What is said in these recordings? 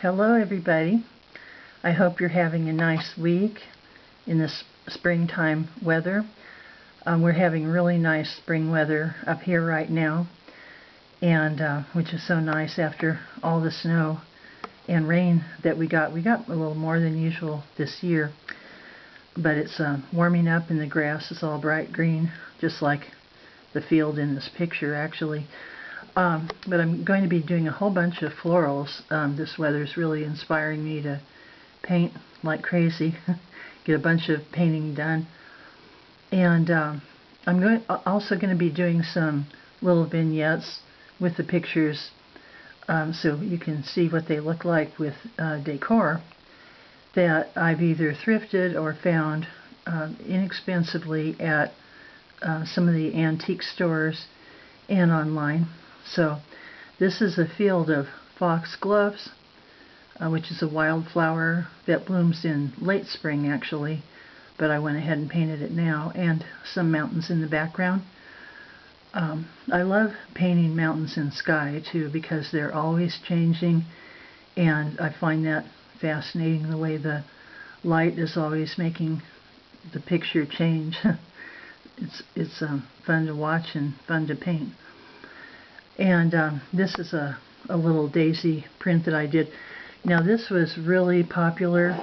Hello everybody. I hope you're having a nice week in this springtime weather. We're having really nice spring weather up here right now, and which is so nice after all the snow and rain that we got. We got a little more than usual this year, but it's warming up and the grass is all bright green, just like the field in this picture actually. But I'm going to be doing a whole bunch of florals. This weather is really inspiring me to paint like crazy, get a bunch of painting done. And I'm also going to be doing some little vignettes with the pictures so you can see what they look like with decor that I've either thrifted or found inexpensively at some of the antique stores and online. So this is a field of foxgloves, which is a wildflower that blooms in late spring actually, but I went ahead and painted it now, and some mountains in the background. I love painting mountains and sky too because they're always changing, and I find that fascinating, the way the light is always making the picture change. It's fun to watch and fun to paint. And this is a little daisy print that I did. Now this was really popular.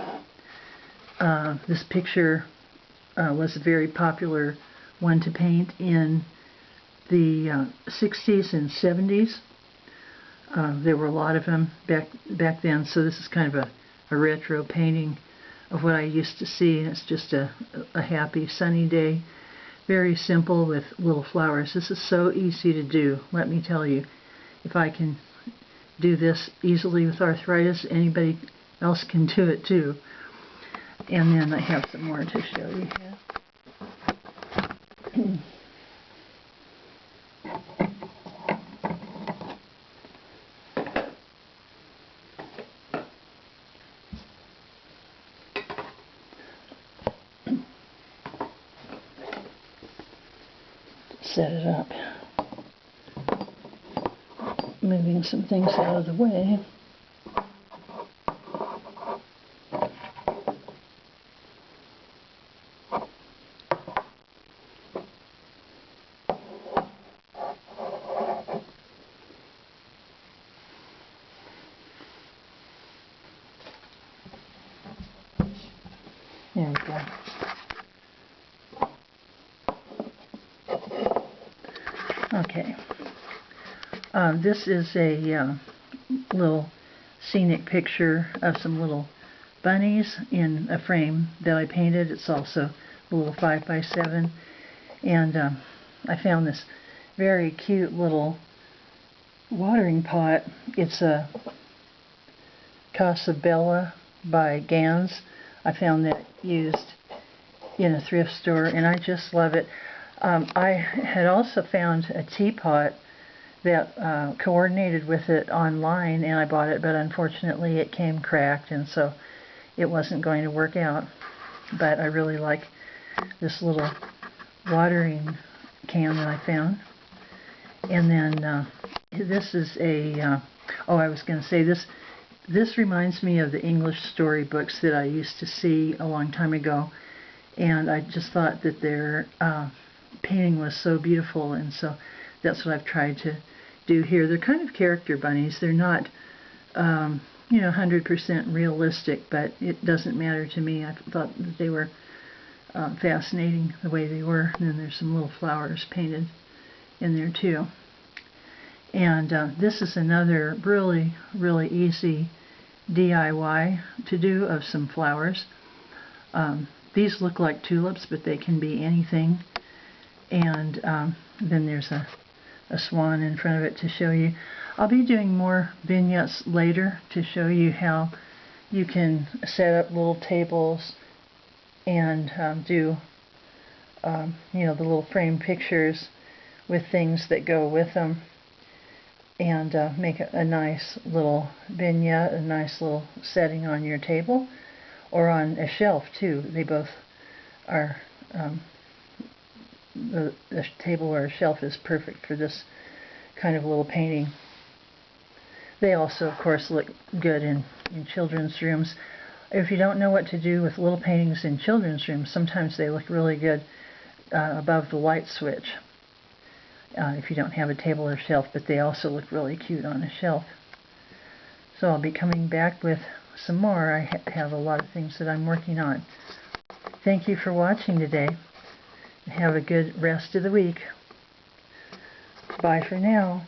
This picture was a very popular one to paint in the 60s and 70s. There were a lot of them back then, so this is kind of a retro painting of what I used to see, and it's just a happy sunny day. Very simple with little flowers. This is so easy to do, let me tell you. If I can do this easily with arthritis, anybody else can do it too. And then I have some more to show you here. Set it up. Moving some things out of the way. There we go. Okay. This is a little scenic picture of some little bunnies in a frame that I painted. It's also a little 5x7. And I found this very cute little watering pot. It's a Casa Bella by Gans. I found that used in a thrift store, and I just love it. I had also found a teapot that coordinated with it online, and I bought it, but unfortunately it came cracked, and so it wasn't going to work out. But I really like this little watering can that I found. And then this is a I was going to say this reminds me of the English storybooks that I used to see a long time ago, and I just thought that their painting was so beautiful, and so that's what I've tried to do here. They're kind of character bunnies. They're not 100% realistic, but it doesn't matter to me. I thought that they were fascinating the way they were. And then there's some little flowers painted in there too. And this is another really, really easy DIY to do of some flowers. These look like tulips, but they can be anything. And then there's a swan in front of it to show you. I'll be doing more vignettes later to show you how you can set up little tables and do the little frame pictures with things that go with them, and make a nice little vignette, a nice little setting on your table or on a shelf too. They both are. The table or a shelf is perfect for this kind of little painting. They also, of course, look good in children's rooms. If you don't know what to do with little paintings in children's rooms, sometimes they look really good above the light switch if you don't have a table or shelf, but they also look really cute on a shelf. So I'll be coming back with some more. I have a lot of things that I'm working on. Thank you for watching today. Have a good rest of the week. Bye for now.